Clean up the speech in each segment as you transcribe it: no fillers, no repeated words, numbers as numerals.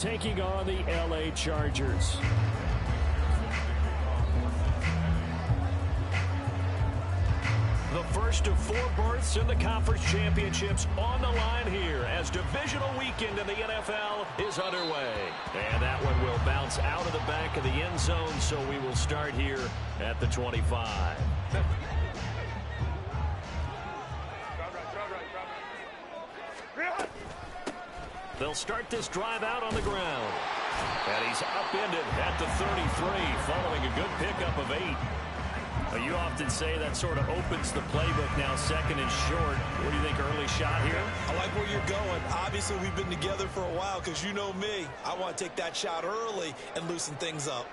taking on the LA Chargers. The first of 4 berths in the conference championships on the line here as divisional weekend in the NFL is underway. And that one will bounce out of the back of the end zone, so we will start here at the 25. They'll start this drive out on the ground. And he's upended at the 33 following a good pickup of 8. You often say that sort of opens the playbook now, second and short. What do you think, early shot here? I like where you're going. Obviously, we've been together for a while because you know me. I want to take that shot early and loosen things up.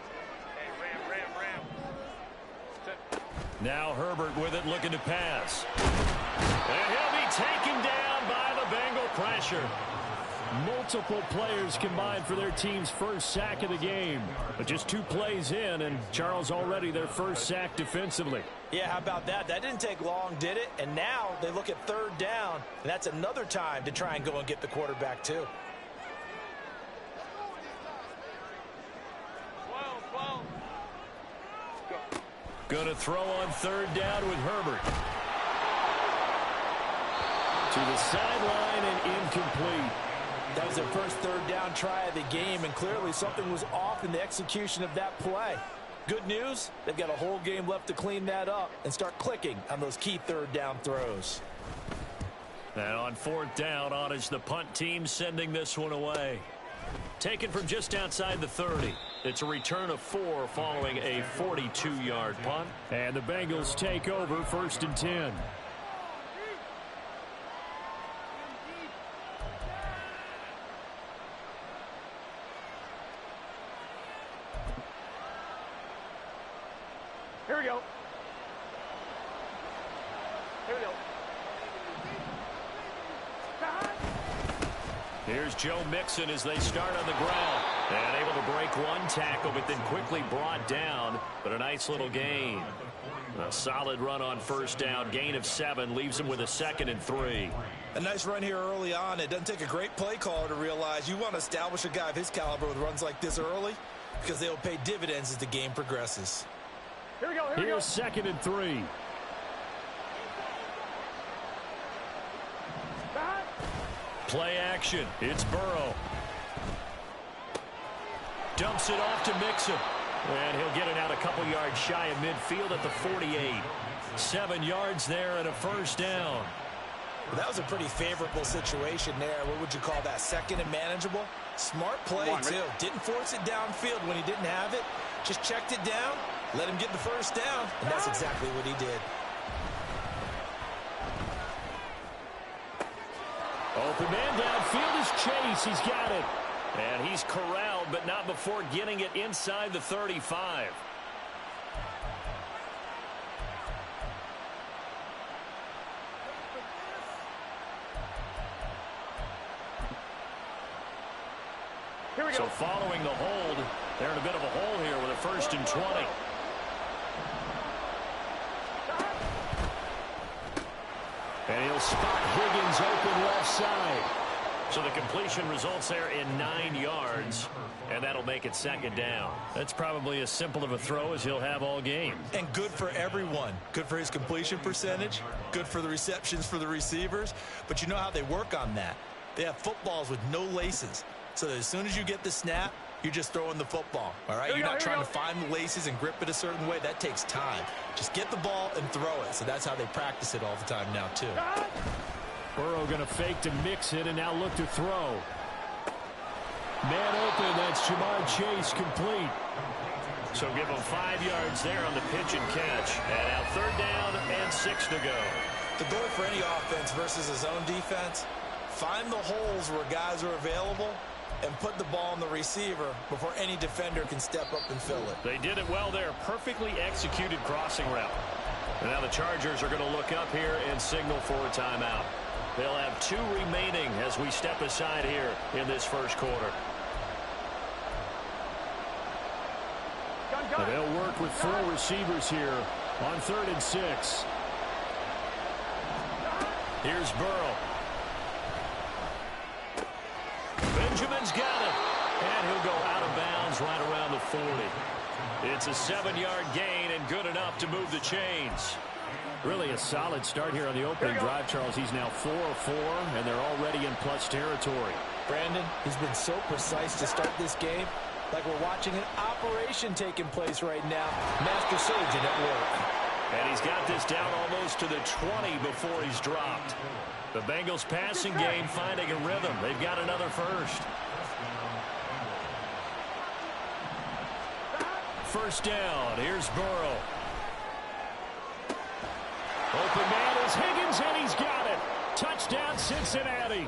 Now Herbert with it, looking to pass. And he'll be taken down by the Bengal pressure. Multiple players combined for their team's first sack of the game. But just 2 plays in, and Charles already their first sack defensively. Yeah, how about that? That didn't take long, did it? And now they look at 3rd down, and that's another time to try and go and get the quarterback, too. Going to throw on 3rd down with Herbert. To the sideline and incomplete. That was their first 3rd down try of the game, and clearly something was off in the execution of that play. Good news, they've got a whole game left to clean that up and start clicking on those key 3rd down throws. And on 4th down, on is the punt team sending this one away. Taken from just outside the 30. It's a return of 4 following a 42-yard punt. And the Bengals take over 1st and 10. Here we go. Here we go. Here's Joe Mixon as they start on the ground. And able to break 1 tackle, but then quickly brought down. But a nice little gain. A solid run on 1st down. Gain of 7 leaves him with a 2nd and 3. A nice run here early on. It doesn't take a great play caller to realize you want to establish a guy of his caliber with runs like this early because they'll pay dividends as the game progresses. Here we go. Here's 2nd and 3. Play action. It's Burrow. Dumps it off to Mixon. And he'll get it out a couple yards shy of midfield at the 48. 7 yards there and a 1st down. Well, that was a pretty favorable situation there. What would you call that? 2nd and manageable? Smart play, too. Didn't force it downfield when he didn't have it. Just checked it down, let him get the 1st down, and that's exactly what he did. Open man downfield is Chase. He's got it. And he's corralled, but not before getting it inside the 35. Here we go. So following the hold, they're in a bit of a hole here with a 1st and 20. And he'll spot Higgins open left side. So the completion results there in 9 yards, and that'll make it 2nd down. That's probably as simple of a throw as he'll have all game. And good for everyone. Good for his completion percentage, good for the receptions for the receivers. But you know how they work on that. They have footballs with no laces. So that as soon as you get the snap, you're just throwing the football, all right? You're not trying to find the laces and grip it a certain way. That takes time. Just get the ball and throw it. So that's how they practice it all the time now, too. Burrow going to fake to mix it and now look to throw. Man open, that's Jamar Chase complete. So give him 5 yards there on the pitch and catch. And now 3rd down and 6 to go. The goal for any offense versus a zone defense, find the holes where guys are available and put the ball on the receiver before any defender can step up and fill it. They did it well there. Perfectly executed crossing route. And now the Chargers are going to look up here and signal for a timeout. They'll have 2 remaining as we step aside here in this 1st quarter. And they'll work with 4 receivers here on 3rd and 6. Here's Burrow. Benjamin's got it. Bengals right around the 40. It's a 7-yard gain and good enough to move the chains. Really a solid start here on the opening drive, Charles. He's now 4 of 4, and they're already in plus territory. Brandon, he's been so precise to start this game, like we're watching an operation taking place right now. Master surgeon at work. And he's got this down almost to the 20 before he's dropped. The Bengals passing game finding a rhythm. They've got another first. First down. Here's Burrow. Open man is Higgins, and he's got it. Touchdown, Cincinnati.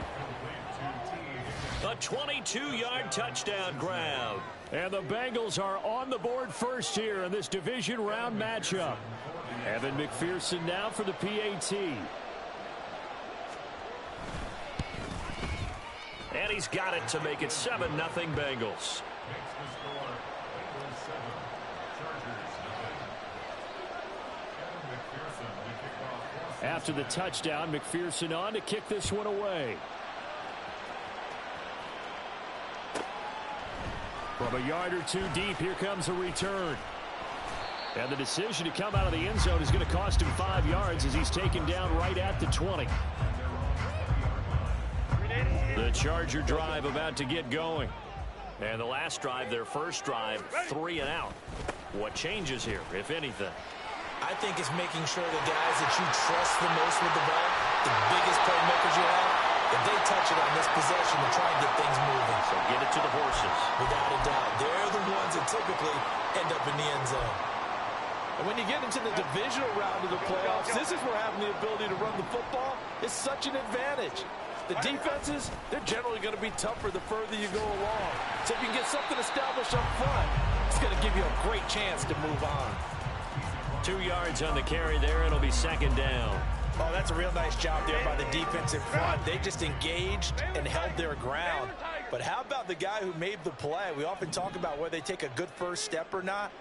A 22-yard touchdown grab. And the Bengals are on the board first here in this division round matchup. Evan McPherson now for the PAT. And he's got it to make it 7-0 Bengals. After the touchdown, McPherson on to kick this one away. From a yard or two deep, here comes a return. And the decision to come out of the end zone is going to cost him 5 yards as he's taken down right at the 20. The Charger drive about to get going. And the last drive, their first drive, 3 and out. What changes here, if anything? I think it's making sure the guys that you trust the most with the ball, the biggest playmakers you have, if they touch it on this possession to try and get things moving. So get it to the horses. Without a doubt. They're the ones that typically end up in the end zone. And when you get into the divisional round of the playoffs, this is where having the ability to run the football is such an advantage. The defenses, they're generally going to be tougher the further you go along. So if you can get something established up front, it's going to give you a great chance to move on. 2 yards on the carry there. It'll be second down. Oh, that's a real nice job there by the defense in front. They just engaged and held their ground. But how about the guy who made the play? We often talk about whether they take a good first step or not.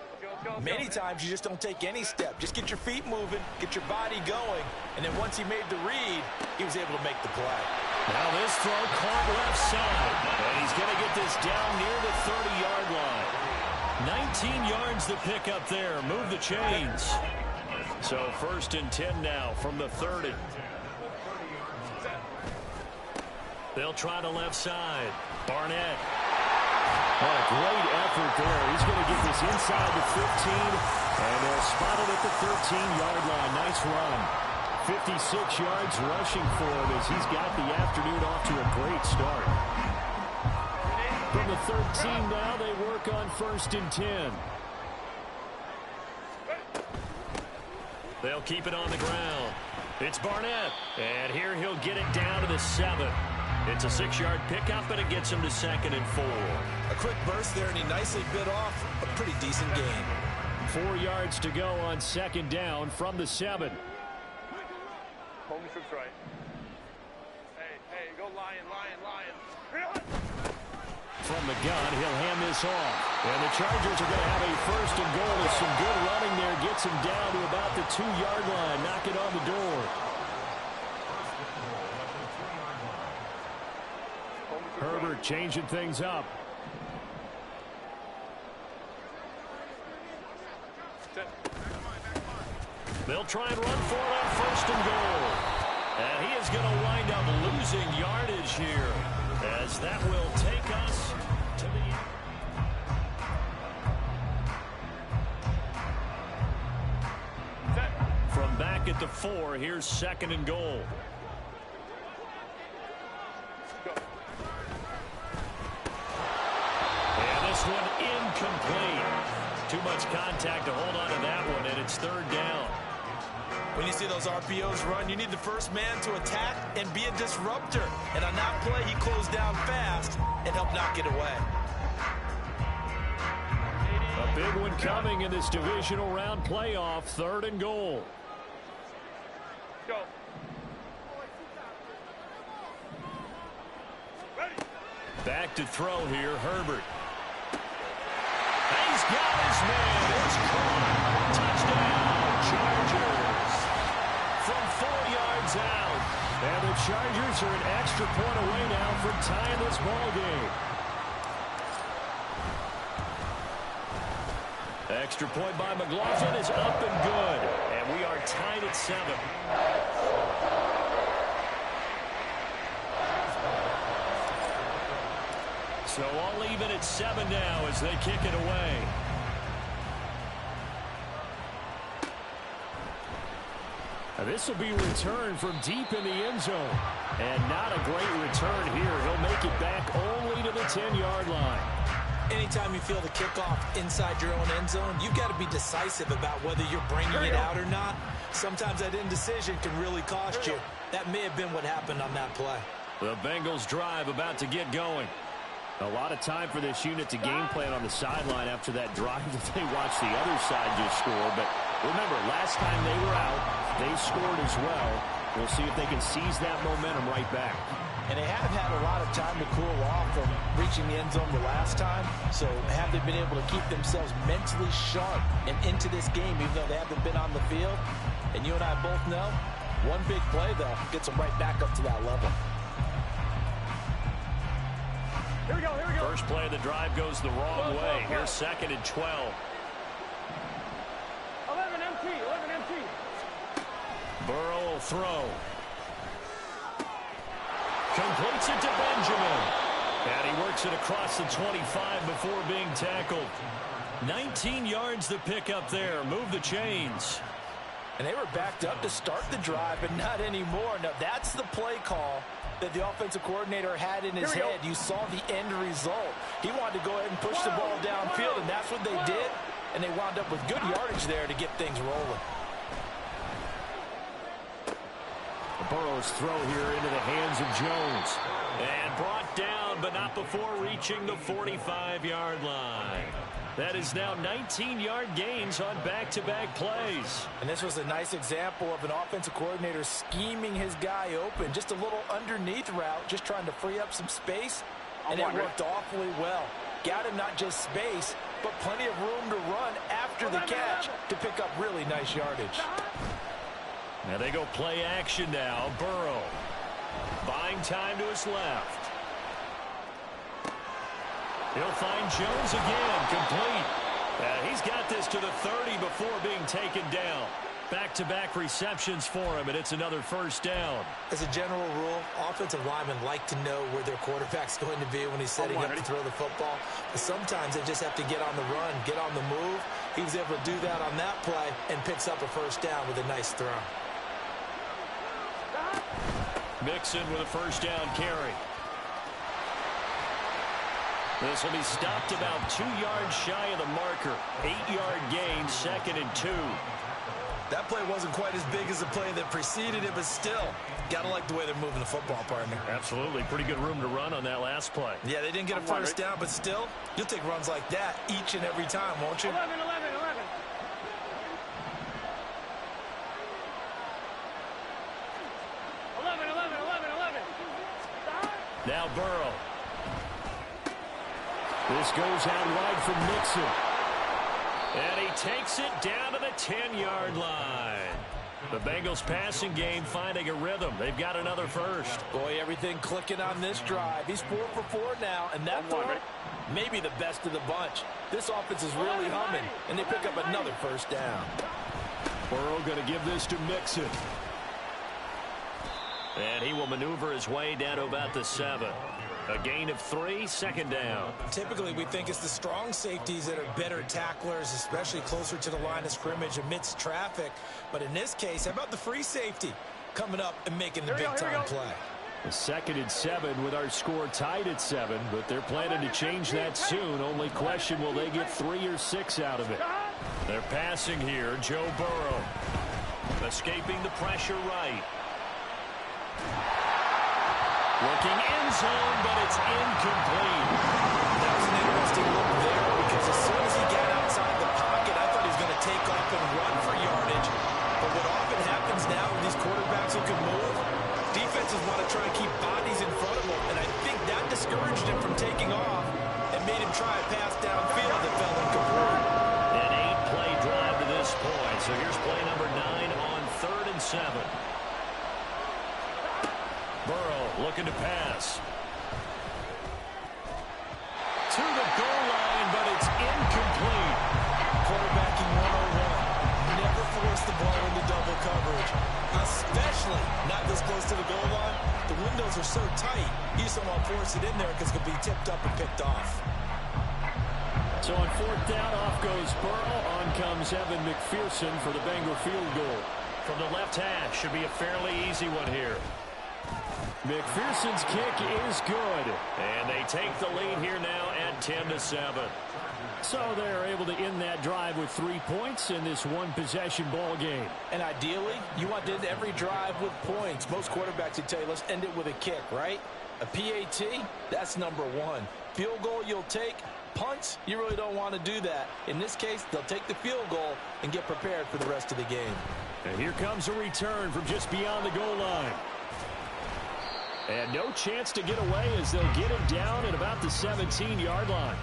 Many times you just don't take any step. Just get your feet moving, get your body going, and then once he made the read, he was able to make the play. Now this throw caught left side. And he's going to get this down near the 30-yard line. 19 yards the pick up there. Move the chains. So first and 10 now from the 30. They'll try to left side. Barnett. What a great effort there. He's going to get this inside the 15, and they'll spot it at the 13-yard line. Nice run. 56 yards rushing for him as he's got the afternoon off to a great start. From the 13 now, they work on first and 10. They'll keep it on the ground. It's Barnett. And here he'll get it down to the 7. It's a 6-yard pickup, and it gets him to second and 4. A quick burst there, and he nicely bit off a pretty decent gain. 4 yards to go on second down from the 7. Home six right. Hey, go lion. From the gun, he'll hand this off. And the Chargers are going to have a first and goal with some good running there. Gets him down to about the 2-yard line. Knock it on the door. Herbert changing things up. They'll try and run for it on first and goal. And he is going to wind up losing yardage here, as that will take us to the end. From back at the 4, here's second and goal. And this one incomplete. Too much contact to hold on to that one, and it's third down. When you see those RPOs run, you need the first man to attack and be a disruptor. And on that play, he closed down fast and helped knock it away. A big one coming in this divisional round playoff. Third and goal. Go. Ready. Back to throw here, Herbert. He's got his man. It's caught. Touchdown, Chargers. From 4 yards out. And the Chargers are an extra point away now from tying this ball game. Extra point by McLaughlin is up and good. And we are tied at 7. So all even at 7 now as they kick it away. This will be returned from deep in the end zone. And not a great return here. He'll make it back only to the 10-yard line. Anytime you feel the kickoff inside your own end zone, you've got to be decisive about whether you're bringing it out or not. Sometimes that indecision can really cost you. That may have been what happened on that play. The Bengals drive about to get going. A lot of time for this unit to game plan on the sideline after that drive that they watched the other side just score. But remember, last time they were out, they scored as well. We'll see if they can seize that momentum right back. And they have had a lot of time to cool off from reaching the end zone the last time. So have they been able to keep themselves mentally sharp and into this game, even though they haven't been on the field? And you and I both know, one big play, though, gets them right back up to that level. Here we go, here we go. First play of the drive goes the wrong way. Here's 2nd and 12. 11 empty. Burrow will throw. Completes it to Benjamin. And he works it across the 25 before being tackled. 19 yards to pick up there. Move the chains. And they were backed up to start the drive, but not anymore. Now, that's the play call that the offensive coordinator had in his head. You saw the end result. He wanted to go ahead and push the ball downfield, and that's what they did. And they wound up with good yardage there to get things rolling. Burrow's throw here into the hands of Jones. And brought down, but not before reaching the 45-yard line. That is now 19-yard gains on back-to-back plays. And this was a nice example of an offensive coordinator scheming his guy open. Just a little underneath route, just trying to free up some space. And it worked awfully well. Got him not just space, but plenty of room to run after the catch to pick up really nice yardage. Now they go play action now. Burrow buying time to his left. He'll find Jones again, complete. He's got this to the 30 before being taken down. Back-to-back receptions for him, and it's another first down. As a general rule, offensive linemen like to know where their quarterback's going to be when he's setting up to throw the football. But sometimes they just have to get on the run, get on the move. He was able to do that on that play and picks up a first down with a nice throw. Mixon with a first down carry. This will be stopped about 2 yards shy of the marker. 8-yard gain, 2nd and 2. That play wasn't quite as big as the play that preceded it, but still, got to like the way they're moving the football, partner. Absolutely. Pretty good room to run on that last play. Yeah, they didn't get a first down, but still, you'll take runs like that each and every time, won't you? 11. Now Burrow. This goes out wide from Mixon. And he takes it down to the 10-yard line. The Bengals passing game finding a rhythm. They've got another first. Boy, everything clicking on this drive. He's 4 for 4 now, and that throw may be the best of the bunch. This offense is really humming, and they pick up another first down. Burrow going to give this to Mixon. And he will maneuver his way down to about the 7. A gain of 3, 2nd down. Typically, we think it's the strong safeties that are better tacklers, especially closer to the line of scrimmage amidst traffic. But in this case, how about the free safety coming up and making the big-time play? The 2nd and 7 with our score tied at 7, but they're planning to change that soon. Only question, will they get 3 or 6 out of it? They're passing here. Joe Burrow escaping the pressure right. Looking end zone, but it's incomplete. That was an interesting look there because as soon as he got outside the pocket, I thought he was going to take off and run for yardage. But what often happens now with these quarterbacks who can move, defenses want to try and keep bodies in front of them. And I think that discouraged him from taking off and made him try a pass downfield that fell incomplete. An 8-play drive to this point. So here's play number 9 on 3rd and 7. Burrow looking to pass. To the goal line, but it's incomplete. For force the ball into double coverage, especially not this close to the goal line. The windows are so tight, you just don't want to force it in there because it could be tipped up and picked off. So on fourth down, off goes Burrow. On comes Evan McPherson for the Bengal field goal. From the left hash, should be a fairly easy one here. McPherson's kick is good. And they take the lead here now at 10-7. So they're able to end that drive with 3 points in this one-possession ball game. And ideally, you want to end every drive with points. Most quarterbacks would tell you, let's end it with a kick, right? A PAT, that's number one. Field goal you'll take. Punts, you really don't want to do that. In this case, they'll take the field goal and get prepared for the rest of the game. And here comes a return from just beyond the goal line. And no chance to get away as they'll get him down at about the 17-yard line.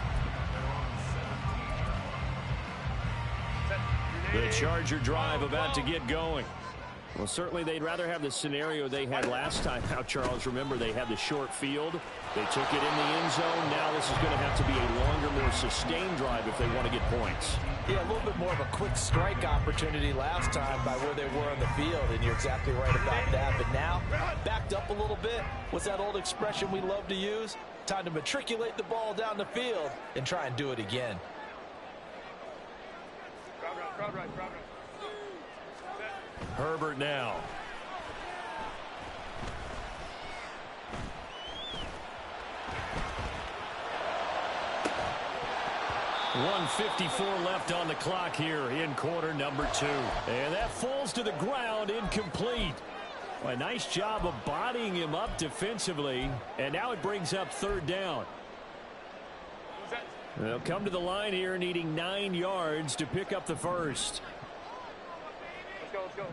The Charger drive about to get going. Well, certainly they'd rather have the scenario they had last time out, Charles. Remember, they had the short field. They took it in the end zone. Now this is going to have to be a longer, more sustained drive if they want to get points. Yeah, a little bit more of a quick strike opportunity last time by where they were on the field, and you're exactly right about that. But now, backed up a little bit. What's that old expression we love to use? Time to matriculate the ball down the field and try and do it again. Herbert now. .154 left on the clock here in quarter number 2. And that falls to the ground, incomplete. A nice job of bodying him up defensively. And now it brings up third down. They'll come to the line here needing 9 yards to pick up the first. Let's go.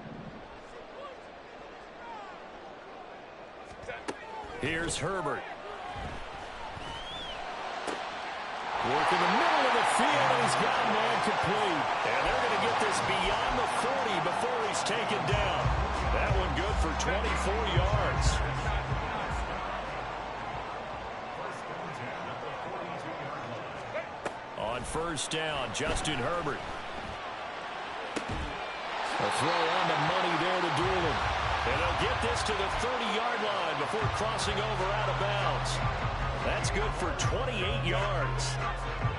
Here's Herbert. Work in the middle of the field. He's got a man complete. And they're going to get this beyond the 40 before he's taken down. That one good for 24 yards. On first down, Justin Herbert. A throw on the money there to Doolin. And they'll get this to the 30-yard line before crossing over out of bounds. That's good for 28 yards.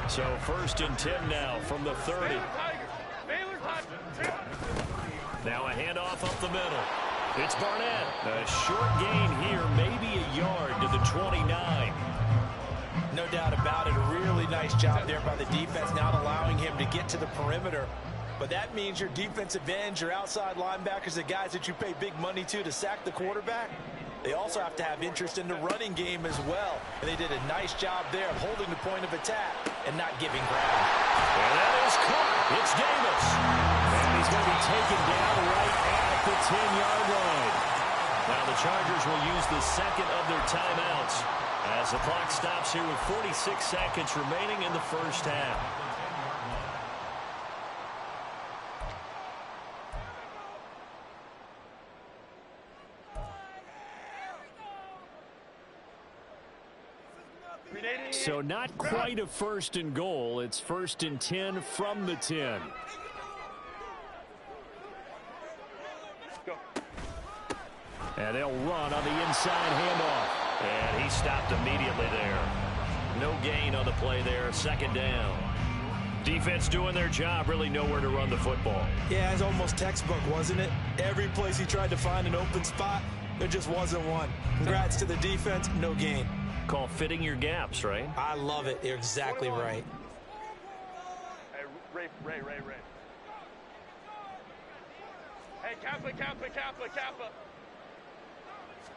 So first and 10 now from the 30. Now a handoff up the middle. It's Barnett. A short gain here, maybe a yard to the 29. No doubt about it. A really nice job there by the defense, not allowing him to get to the perimeter. But that means your defensive ends, your outside linebackers, the guys that you pay big money to sack the quarterback, they also have to have interest in the running game as well. And they did a nice job there of holding the point of attack and not giving ground. And that is caught. It's Davis. And he's going to be taken down right at the 10-yard line. Now the Chargers will use the second of their timeouts as the clock stops here with 46 seconds remaining in the first half. So not quite a first and goal. It's first and 10 from the 10. And they'll run on the inside handoff. And he stopped immediately there. No gain on the play there. Second down. Defense doing their job. Really nowhere to run the football. Yeah, it's almost textbook, wasn't it? Every place he tried to find an open spot, there just wasn't one. Congrats to the defense. No gain. Call fitting your gaps, right? I love it. You're exactly right. Hey, Ray. Hey, Kappa.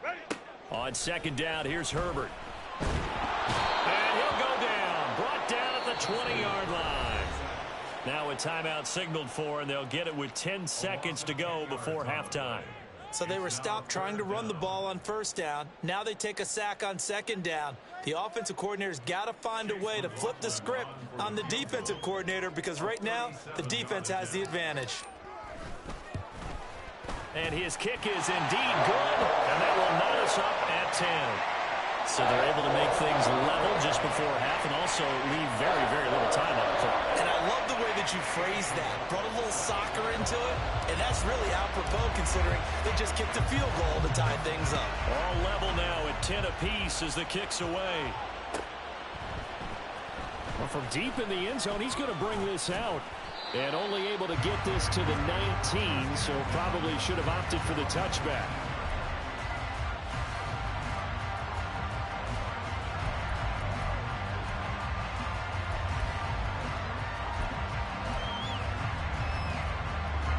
Ready. On second down, here's Herbert. And he'll go down. Brought down at the 20-yard line. Now a timeout signaled for, and they'll get it with 10 seconds to go before halftime. So they were stopped trying to run the ball on first down. Now they take a sack on second down. The offensive coordinator's got to find a way to flip the script on the defensive coordinator because right now the defense has the advantage. And his kick is indeed good, and that will knot us up at 10. So they're able to make things level just before half and also leave very, very little time on the clock. And I love the way the that you phrased that. Brought a little soccer into it, and that's really apropos considering they just kicked a field goal to tie things up. All level now at 10 apiece as the kick's away. Well, from deep in the end zone, he's going to bring this out. And only able to get this to the 19, so probably should have opted for the touchback.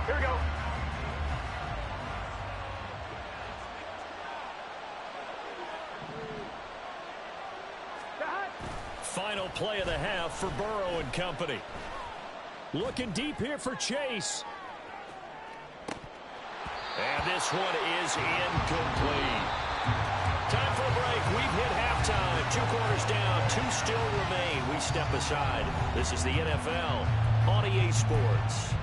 Here we go. Final play of the half for Burrow and company. Looking deep here for Chase. And this one is incomplete. Time for a break. We've hit halftime. 2 quarters down. 2 still remain. We step aside. This is the NFL on EA Sports.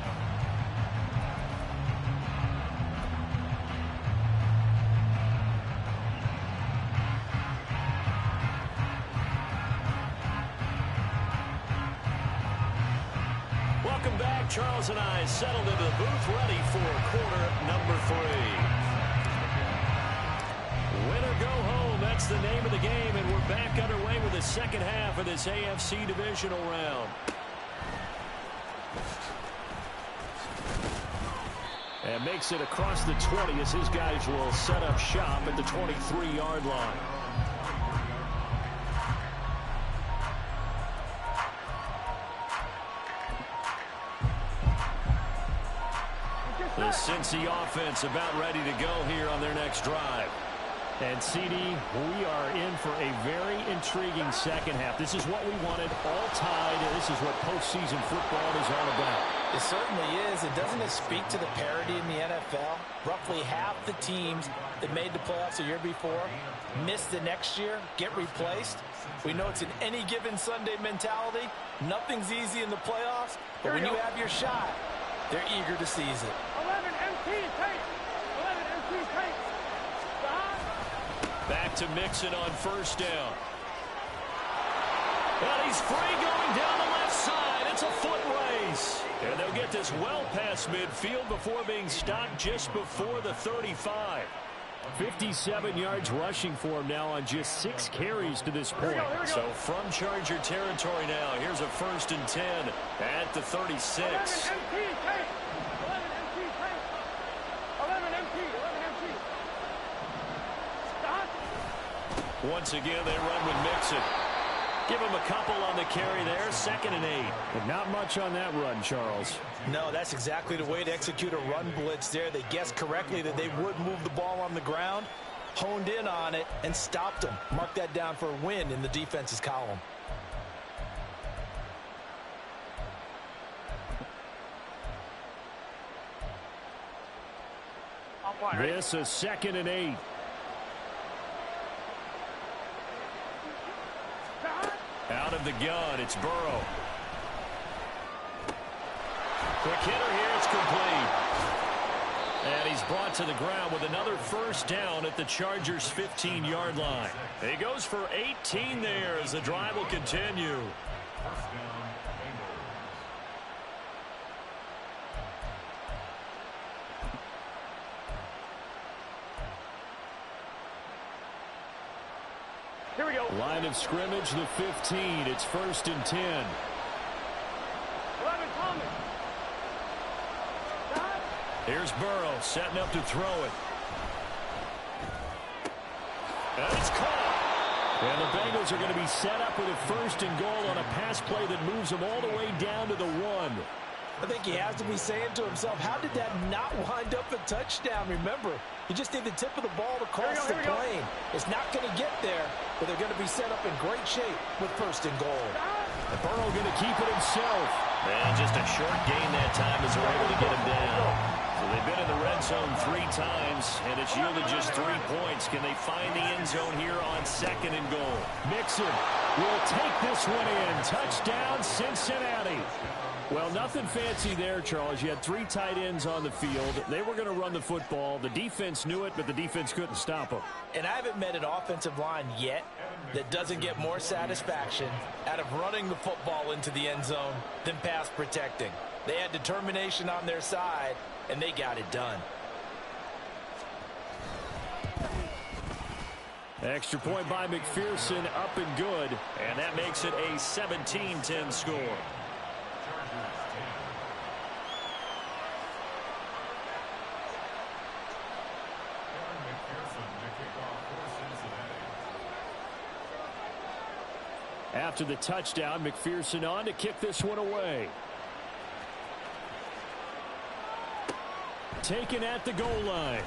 Welcome back. Charles and I settled into the booth, ready for quarter number 3. Win or go home, that's the name of the game, and we're back underway with the second half of this AFC divisional round. And makes it across the 20 as his guys will set up shop at the 23-yard line. The Cincy offense about ready to go here on their next drive. And, CD, we are in for a very intriguing second half. This is what we wanted, all tied, and this is what postseason football is all about. It certainly is. And doesn't it speak to the parity in the NFL? Roughly half the teams that made the playoffs the year before miss the next year, get replaced. We know it's an any given Sunday mentality. Nothing's easy in the playoffs, but when you have your shot, they're eager to seize it. 11 MT take. 11 MT take. Back to Mixon on first down. And he's free going down the left side. It's a foot race. And they'll get this well past midfield before being stopped just before the 35. 57 yards rushing for him now on just 6 carries to this point. Here we go. So from Charger territory now, here's a 1st and 10 at the 36. 11 MT take. 11 MT take. 11 MT. 11 MT. Stop. Once again, they run with Mixon. Give him a couple on the carry there, 2nd and 8. But not much on that run, Charles. No, that's exactly the way to execute a run blitz there. They guessed correctly that they would move the ball on the ground, honed in on it, and stopped them. Mark that down for a win in the defense's column. This is 2nd and 8. Out of the gun, it's Burrow. Quick hitter here, it's complete. And he's brought to the ground with another 1st down at the Chargers' 15-yard line. He goes for 18 there as the drive will continue. Here we go. Line of scrimmage, the 15. It's 1st and 10. 11 Thomas. Stop. Here's Burrow setting up to throw it. And it's caught. And the Bengals are going to be set up with a 1st and goal on a pass play that moves them all the way down to the 1. I think he has to be saying to himself, how did that not wind up a touchdown? Remember, you just need the tip of the ball to cross the plane. It's not going to get there, but they're going to be set up in great shape with 1st and goal. And Burrow going to keep it himself. And just a short gain that time as they're able to get him down. So they've been in the red zone 3 times, and it's yielded just 3 points. Can they find the end zone here on 2nd and goal? Mixon will take this one in. Touchdown, Cincinnati. Well, nothing fancy there, Charles. You had 3 tight ends on the field. They were going to run the football. The defense knew it, but the defense couldn't stop them. And I haven't met an offensive line yet that doesn't get more satisfaction out of running the football into the end zone than pass protecting. They had determination on their side, and they got it done. Extra point by McPherson, up and good. And that makes it a 17-10 score. After the touchdown, McPherson on to kick this one away. Taken at the goal line.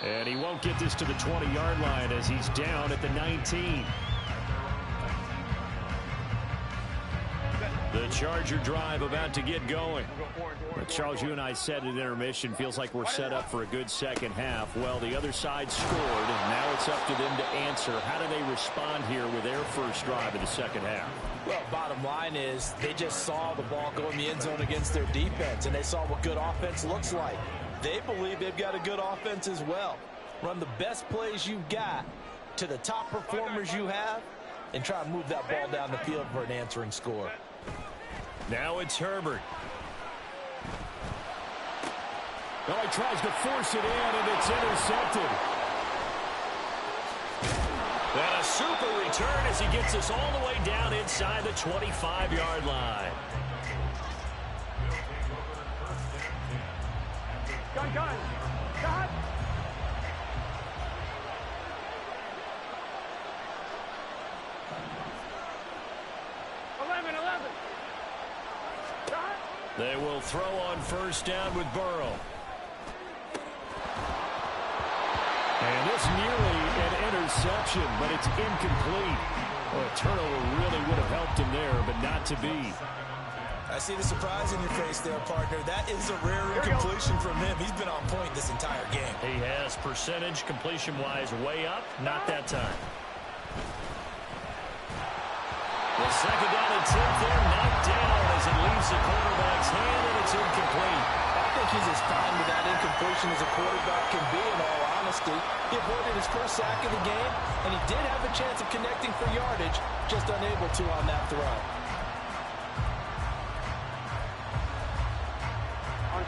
And he won't get this to the 20-yard line as he's down at the 19. The Charger drive about to get going. But Charles, you and I said at intermission, feels like we're set up for a good second half. Well, the other side scored, and now it's up to them to answer. How do they respond here with their first drive of the second half? Well, bottom line is they just saw the ball go in the end zone against their defense, and they saw what good offense looks like. They believe they've got a good offense as well. Run the best plays you've got to the top performers you have, and try to move that ball down the field for an answering score. Now it's Herbert. Oh, he tries to force it in, and it's intercepted. And a super return as he gets us all the way down inside the 25-yard line. Gun. Gun. They will throw on first down with Burrow. And this nearly an interception, but it's incomplete. Well, a turnover really would have helped him there, but not to be. I see the surprise in your face there, partner. That is a rare incompletion from him. He's been on point this entire game. He has percentage completion-wise way up, not that time. The second down and 10 there, knocked down as it leaves the quarterback's hand, and it's incomplete. I think he's as fine with that incompletion as a quarterback can be, in all honesty. He avoided his first sack of the game, and he did have a chance of connecting for yardage, just unable to on that throw.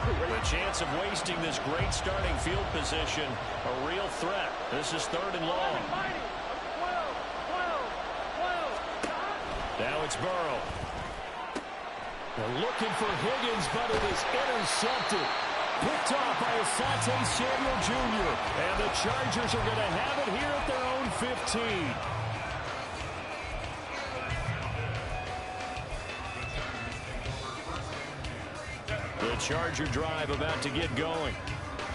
The chance of wasting this great starting field position, a real threat. This is 3rd and long. Now it's Burrow. They're looking for Higgins, but it is intercepted. Picked off by Asante Samuel Jr. And the Chargers are going to have it here at their own 15. The Charger drive about to get going.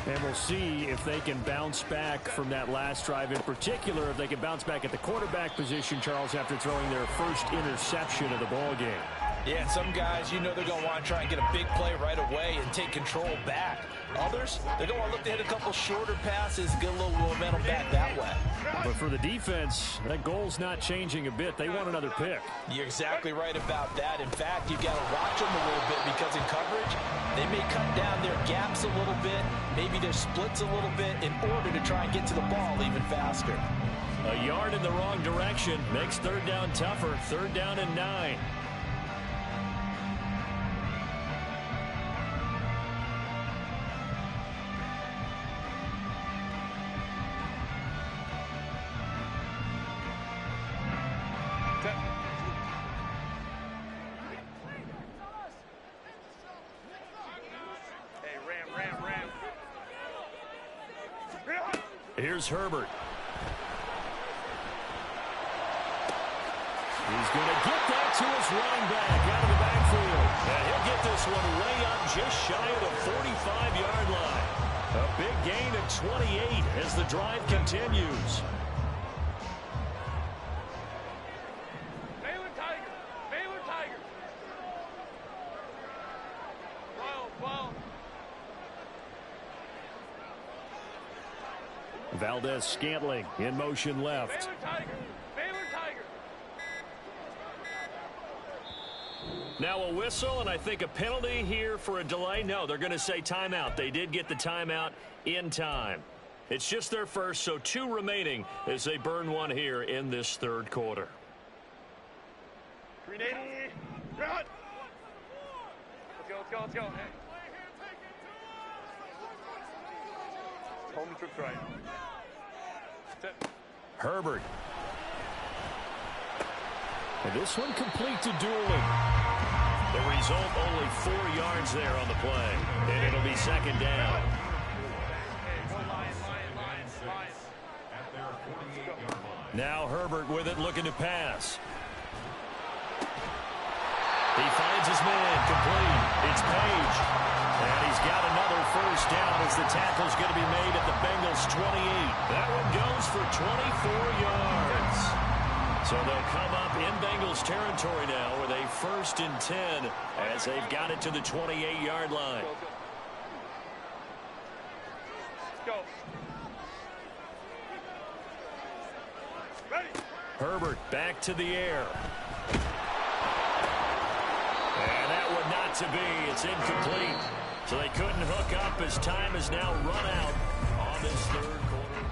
And we'll see if they can bounce back from that last drive, in particular, if they can bounce back at the quarterback position, Charles, after throwing their first interception of the ball game. Yeah, and some guys, you know they're going to want to try and get a big play right away and take control back. Others, they're going to want to look to hit a couple shorter passes, get a little momentum back that way. But for the defense, that goal's not changing a bit. They want another pick. You're exactly right about that. In fact, you've got to watch them a little bit because in coverage, they may cut down their gaps a little bit, maybe their splits a little bit in order to try and get to the ball even faster. A yard in the wrong direction makes 3rd down tougher. 3rd down and 9. Here's Herbert. He's going to get that to his running back out of the backfield. And he'll get this one way up just shy of the 45-yard line. A big gain of 28 as the drive continues. Baylor Tigers. Baylor Tigers. Ball. Valdez-Scantling in motion left. Baylor Tiger. Baylor Tiger. Now a whistle, and I think a penalty here for a delay. No, they're going to say timeout. They did get the timeout in time. It's just their first, so 2 remaining as they burn one here in this third quarter. 380. Run. Let's go, let's go. Hey. Home trips right. Set. Herbert. And this one complete to Doolin. The result, only 4 yards there on the play. And it'll be second down. Now Herbert with it, looking to pass. He finds his man, complete. It's Page. And he's got another first down as the tackle's going to be made at the Bengals 28. That one goes for 24 yards. So they'll come up in Bengals territory now with a 1st and 10 as they've got it to the 28-yard line. Let's go. Ready. Herbert back to the air. And that one not to be. It's incomplete. So they couldn't hook up as time has now run out on this third quarter.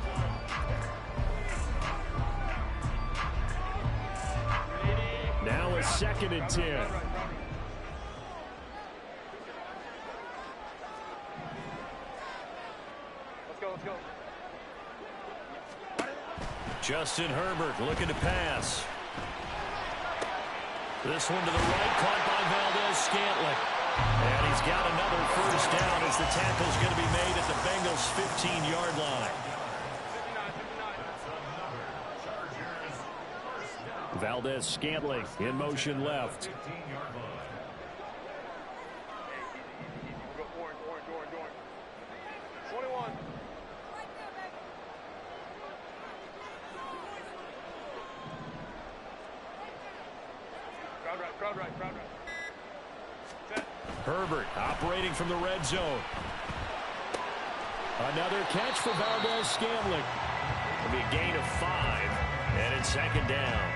Now a 2nd and 10. Let's go, let's go. Justin Herbert looking to pass. This one to the right, caught by Valdez-Scantling. And he's got another first down as the tackle's going to be made at the Bengals' 15-yard line. 59. Valdez-Scantling in motion left. We'll go orange. 21. Crowd right. Set. Herbert operating from the red zone. Another catch for Valdez-Scantling. It'll be a gain of 5, and it's second down.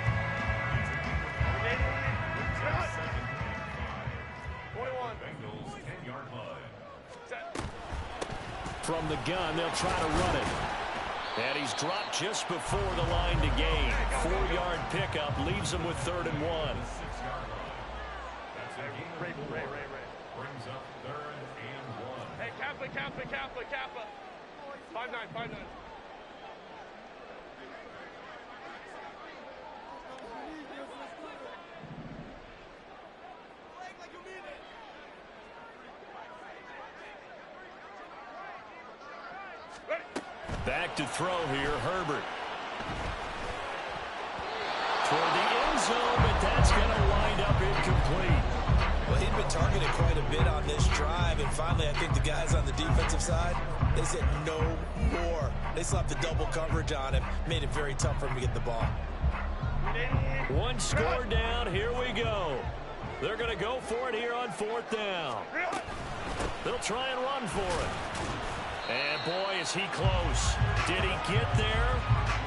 21. Set. From the gun, they'll try to run it. And he's dropped just before the line to gain. 4-yard pickup leaves him with 3rd and 1. Ray. Brings up 3rd and 1. Hey, Kappa. 5-9. Ready. Back to throw here, Herbert. Toward the end zone, but that's going to wind up incomplete. Well, he'd been targeted quite a bit on this drive, and finally I think the guys on the defensive side, they said no more. They slapped the double coverage on him, made it very tough for him to get the ball. One score down, here we go. They're going to go for it here on 4th down. They'll try and run for it. And boy, is he close. Did he get there?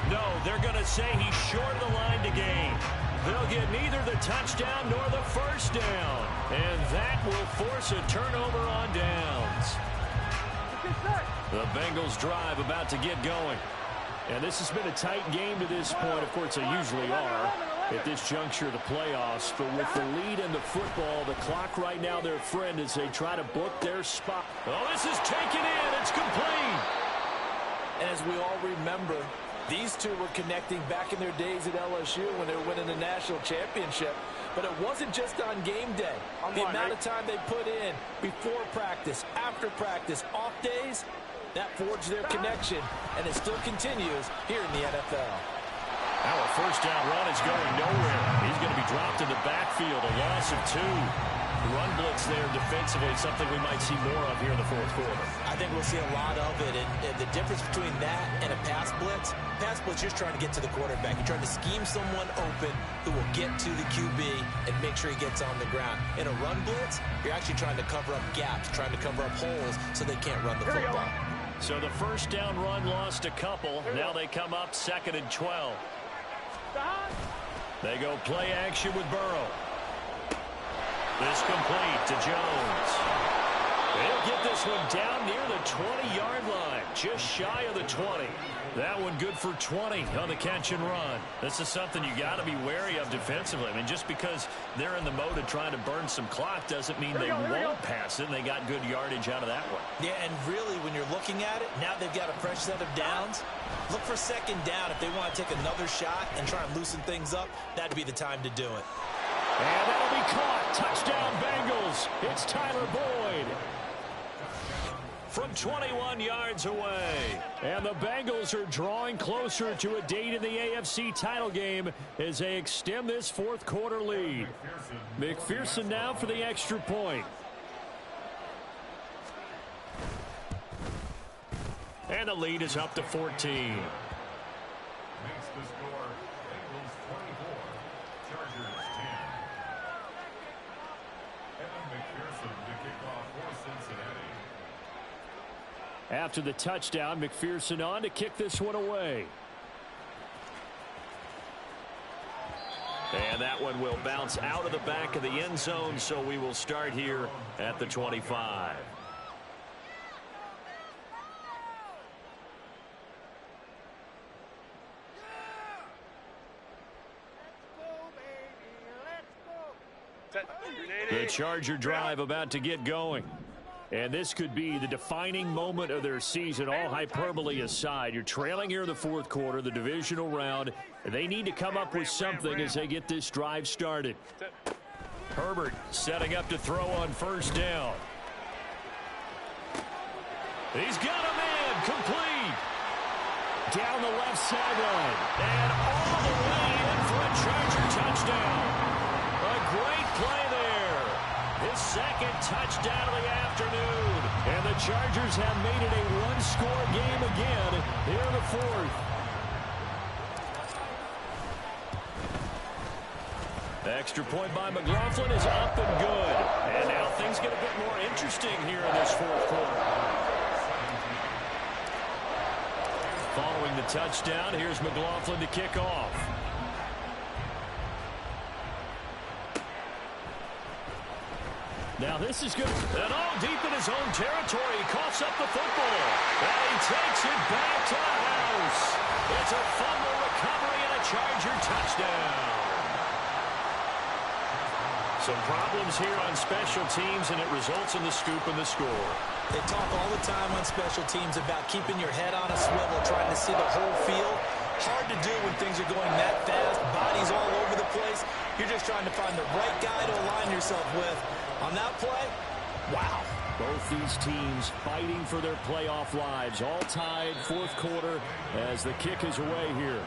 No, they're going to say he's short of the line to gain. They'll get neither the touchdown nor the first down. And that will force a turnover on downs. The Bengals drive about to get going. And this has been a tight game to this point. Of course, they usually are at this juncture of the playoffs. But with the lead in the football, the clock right now their friend as they try to book their spot. Oh, this is taken in. It's complete. And as we all remember, these two were connecting back in their days at LSU when they were winning the national championship. But it wasn't just on game day. The amount of time they put in before practice, after practice, off days, that forged their connection, and it still continues here in the NFL. Now a first down run is going nowhere. He's going to be dropped in the backfield, a loss of 2. Run blitz there defensively, something we might see more of here in the 4th quarter. I think we'll see a lot of it, and the difference between that and a pass blitz, you're just trying to get to the quarterback. You're trying to scheme someone open who will get to the QB and make sure he gets on the ground. In a run blitz, you're actually trying to cover up gaps, trying to cover up holes so they can't run the football. So the first down run lost a couple. Now they come up 2nd and 12. They go play action with Burrow. This complete to Jones. They'll get this one down near the 20-yard line, just shy of the 20. That one good for 20 on the catch and run. This is something you got to be wary of defensively. I mean, just because they're in the mode of trying to burn some clock doesn't mean they won't pass it, and they got good yardage out of that one. Yeah, and really, when you're looking at it, now they've got a fresh set of downs. Look for 2nd down if they want to take another shot and try and loosen things up. That'd be the time to do it. And that'll be caught. Touchdown, Bengals. It's Tyler Boyd. From 21 yards away. And the Bengals are drawing closer to a date in the AFC title game as they extend this 4th quarter lead. McPherson now for the extra point. And the lead is up to 14. After the touchdown, McPherson on to kick this one away. And that one will bounce out of the back of the end zone, so we will start here at the 25. The Charger drive about to get going. And this could be the defining moment of their season, all hyperbole aside. You're trailing here in the 4th quarter, the divisional round. They need to come up with something as they get this drive started. Herbert setting up to throw on 1st down. He's got a man complete. Down the left sideline. And all the way in for a Charger touchdown. A great play there. His 2nd touchdown of the afternoon. And the Chargers have made it a one-score game again here in the 4th. Extra point by McLaughlin is up and good. And now things get a bit more interesting here in this 4th quarter. Following the touchdown, here's McLaughlin to kick off. Now this is good. And all deep in his own territory. He coughs up the football. And he takes it back to the house. It's a fumble recovery and a Charger touchdown. Some problems here on special teams, and it results in the scoop and the score. They talk all the time on special teams about keeping your head on a swivel, trying to see the whole field. Hard to do when things are going that fast, bodies all over the place. You're just trying to find the right guy to align yourself with. On that play, wow. Both these teams fighting for their playoff lives. All tied, 4th quarter as the kick is away here.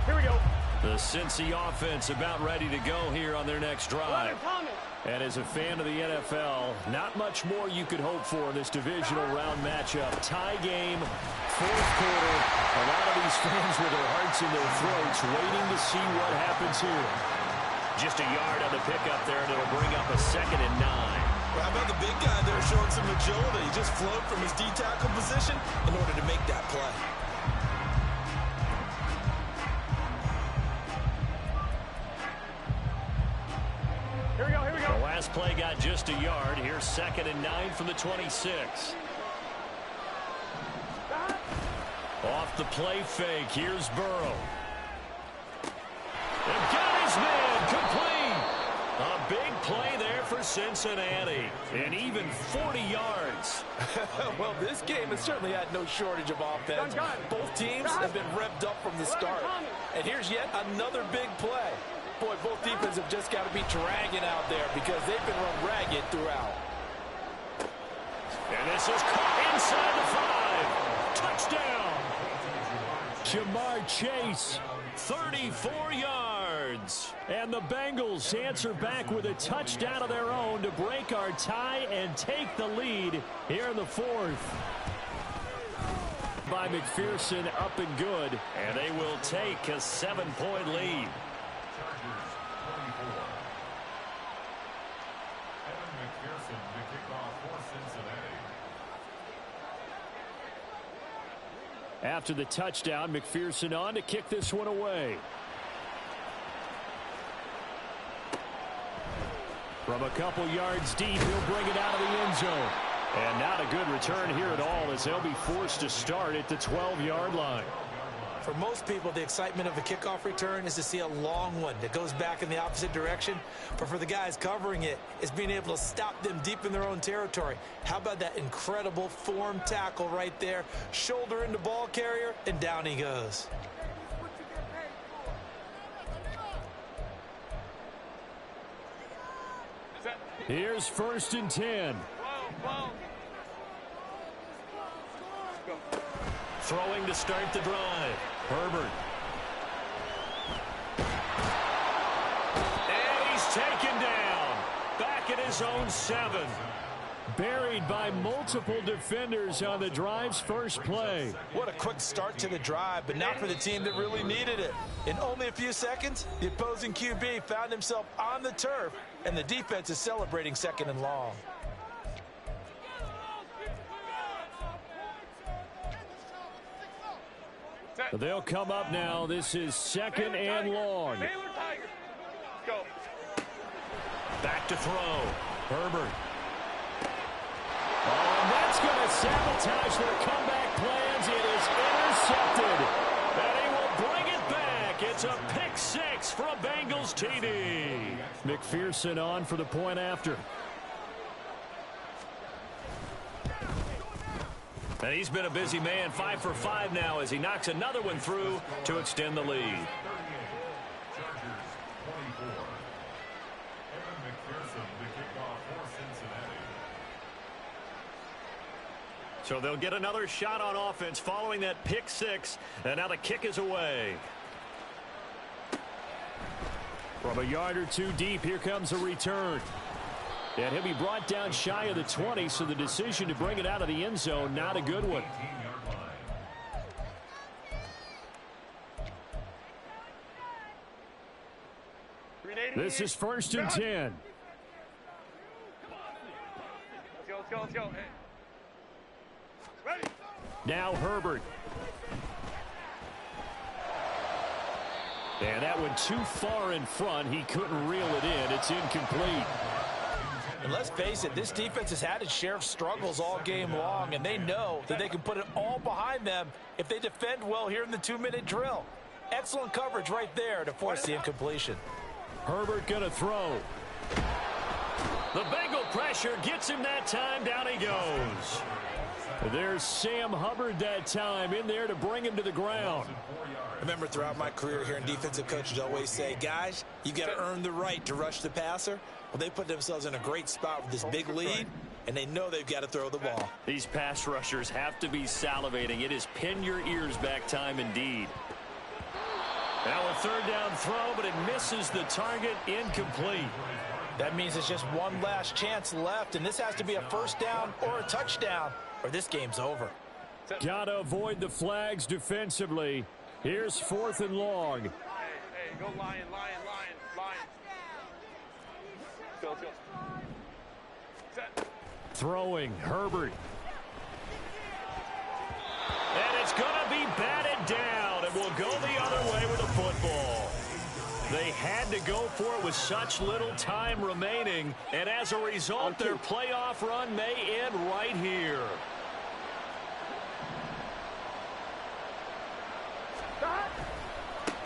Here we go. The Cincy offense about ready to go here on their next drive. And as a fan of the NFL, not much more you could hope for in this divisional round matchup. Tie game, 4th quarter. A lot of these fans with their hearts in their throats waiting to see what happens here. Just a yard on the pickup there, and it'll bring up a 2nd and 9. Well, how about the big guy there showing some agility? He just floated from his D-tackle position in order to make that play. Here we go, here we go. The last play got just a yard. Here's 2nd and 9 from the 26. Off the play fake. Here's Burrow. And got his man complete. A big play there for Cincinnati. And even 40 yards. Well, this game has certainly had no shortage of offense. Both teams have been revved up from the start. And here's yet another big play. Boy, both defenses have just got to be dragging out there because they've been run ragged throughout. And this is caught inside the 5. Touchdown. Jamar Chase, 34 yards. And the Bengals answer back with a touchdown of their own to break our tie and take the lead here in the 4th. by McPherson, up and good. And they will take a 7-point lead. After the touchdown, McPherson on to kick this one away. From a couple yards deep, he'll bring it out of the end zone. And not a good return here at all, as they'll be forced to start at the 12-yard line. For most people, the excitement of a kickoff return is to see a long one that goes back in the opposite direction. But for the guys covering it, it's being able to stop them deep in their own territory. How about that incredible form tackle right there? Shoulder into ball carrier, and down he goes. Here's 1st and 10. Throwing to start the drive. Herbert. And he's taken down. Back at his own 7. Buried by multiple defenders on the drive's first play. What a quick start to the drive, but not for the team that really needed it. In only a few seconds, the opposing QB found himself on the turf, and the defense is celebrating 2nd and long. They'll come up now. This is 2nd and long. Go. Back to throw. Herbert. Oh, and that's going to sabotage their comeback plans. It is intercepted. And he will bring it back. It's a pick 6 for a Bengals TD. McPherson on for the point after. And he's been a busy man, 5 for 5 now as he knocks another one through to extend the lead. So they'll get another shot on offense following that pick 6, and now the kick is away. From a yard or two deep, here comes a return. And he'll be brought down shy of the 20, so the decision to bring it out of the end zone, not a good one. This is 1st and 10. Let's go. Hey. Ready. Now Herbert. And that one too far in front. He couldn't reel it in. It's incomplete. And let's face it, this defense has had its share of struggles all game long, and they know that they can put it all behind them if they defend well here in the 2-minute drill. Excellent coverage right there to force the incompletion. Herbert going to throw. The Bengal pressure gets him that time. Down he goes. There's Sam Hubbard that time in there to bring him to the ground. Remember, throughout my career here in defensive coaches always say, guys, you got to earn the right to rush the passer. Well, they put themselves in a great spot with this big lead, and they know they've got to throw the ball. These pass rushers have to be salivating. It is pin your ears back time indeed. Now a 3rd down throw, but it misses the target. Incomplete. That means it's just one last chance left, and this has to be a 1st down or a touchdown, or this game's over. Got to avoid the flags defensively. Here's 4th and long. Hey, go lion. Go. Set. Throwing, Herbert. And it's going to be batted down, and will go the other way with the football. They had to go for it with such little time remaining, and as a result, their playoff run may end right here.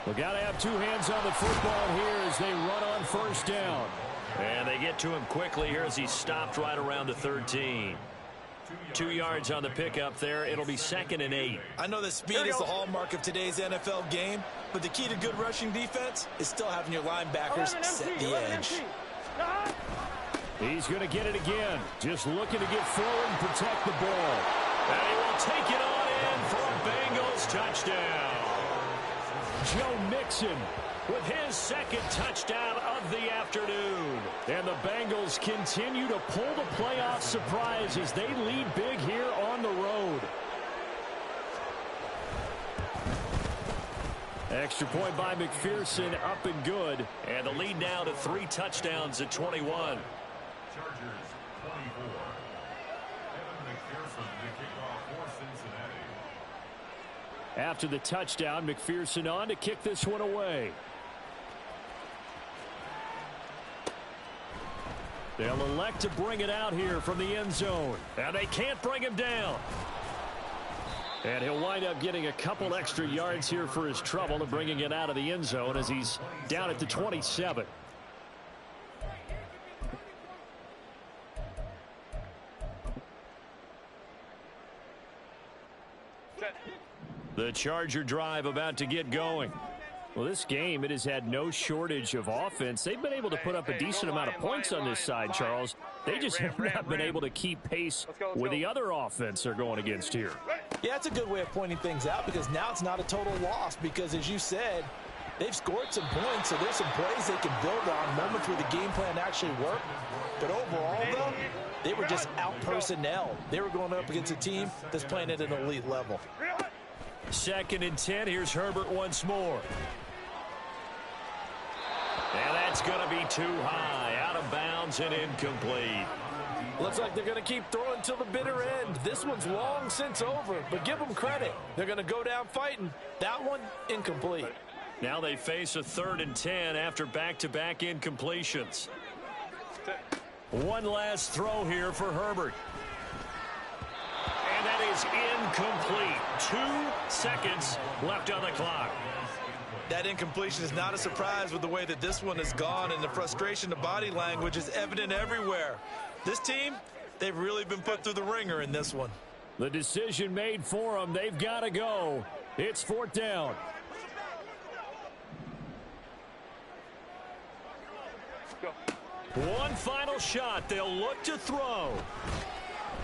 We got to have 2 hands on the football here as they run on 1st down. And they get to him quickly here as he stopped right around the 13. 2 yards on the pickup there. It'll be 2nd and 8. I know that speed is the hallmark of today's NFL game, but the key to good rushing defense is still having your linebackers set the edge. He's going to get it again. Just looking to get forward and protect the ball. And he will take it on in for a Bengals touchdown. Joe Mixon with his 2nd touchdown of the afternoon. And the Bengals continue to pull the playoff surprise as they lead big here on the road. Extra point by McPherson, up and good. And the lead now to 3 touchdowns at 21. Chargers 24. Evan McPherson to kick off for Cincinnati. After the touchdown, McPherson on to kick this one away. They'll elect to bring it out here from the end zone. And they can't bring him down. And he'll wind up getting a couple extra yards here for his trouble and bringing it out of the end zone as he's down at the 27. The Charger drive about to get going. Well, this game, it has had no shortage of offense. They've been able to put up a decent amount of points on this side, Charles. They just have not been able to keep pace with the other offense they're going against here. Yeah, that's a good way of pointing things out because now it's not a total loss because, as you said, they've scored some points, so there's some plays they can build on, moments where the game plan actually worked. But overall, though, they were just out-personnel. They were going up against a team that's playing at an elite level. 2nd and 10. Here's Herbert once more. And that's going to be too high, out of bounds and incomplete. Looks like they're going to keep throwing till the bitter end. This one's long since over, but give them credit. They're going to go down fighting. That one, incomplete. Now they face a 3rd and 10 after back-to-back incompletions. One last throw here for Herbert. And that is incomplete. 2 seconds left on the clock. That incompletion is not a surprise with the way that this one has gone, and the frustration, the body language is evident everywhere. This team, they've really been put through the ringer in this one. The decision made for them. They've got to go. It's 4th down. One final shot. They'll look to throw.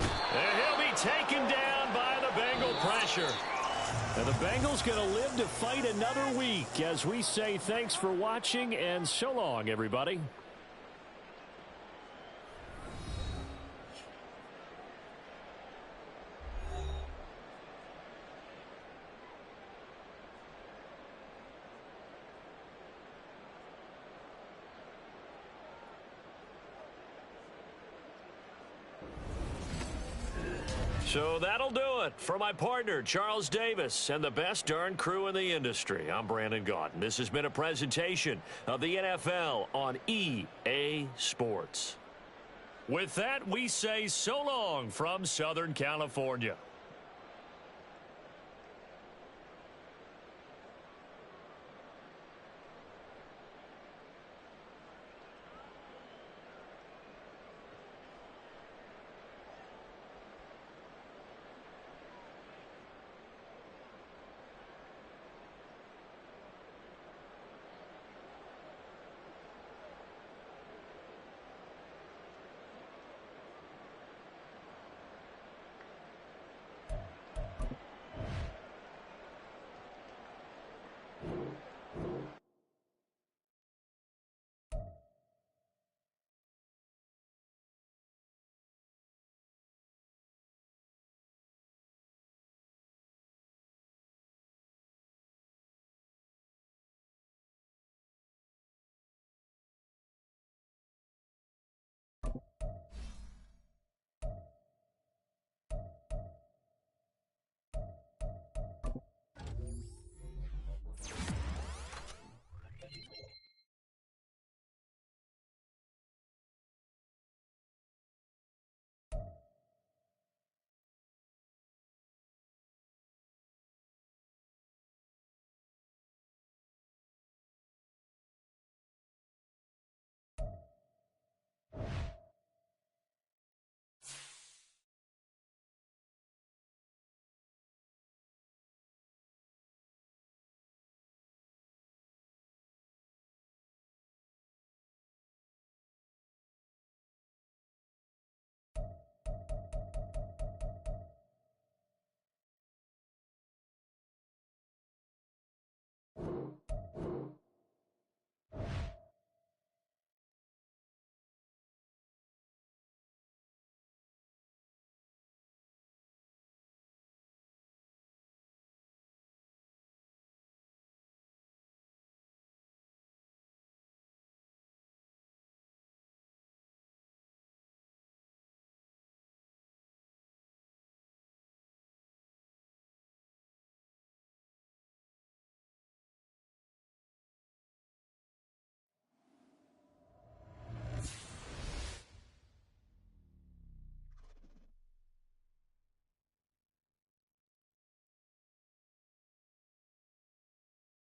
And he'll be taken down by the Bengal pressure. And the Bengals going to live to fight another week as we say thanks for watching and so long, everybody. So that'll do it for my partner, Charles Davis, and the best darn crew in the industry. I'm Brandon Gaudin. This has been a presentation of the NFL on EA Sports. With that, we say so long from Southern California.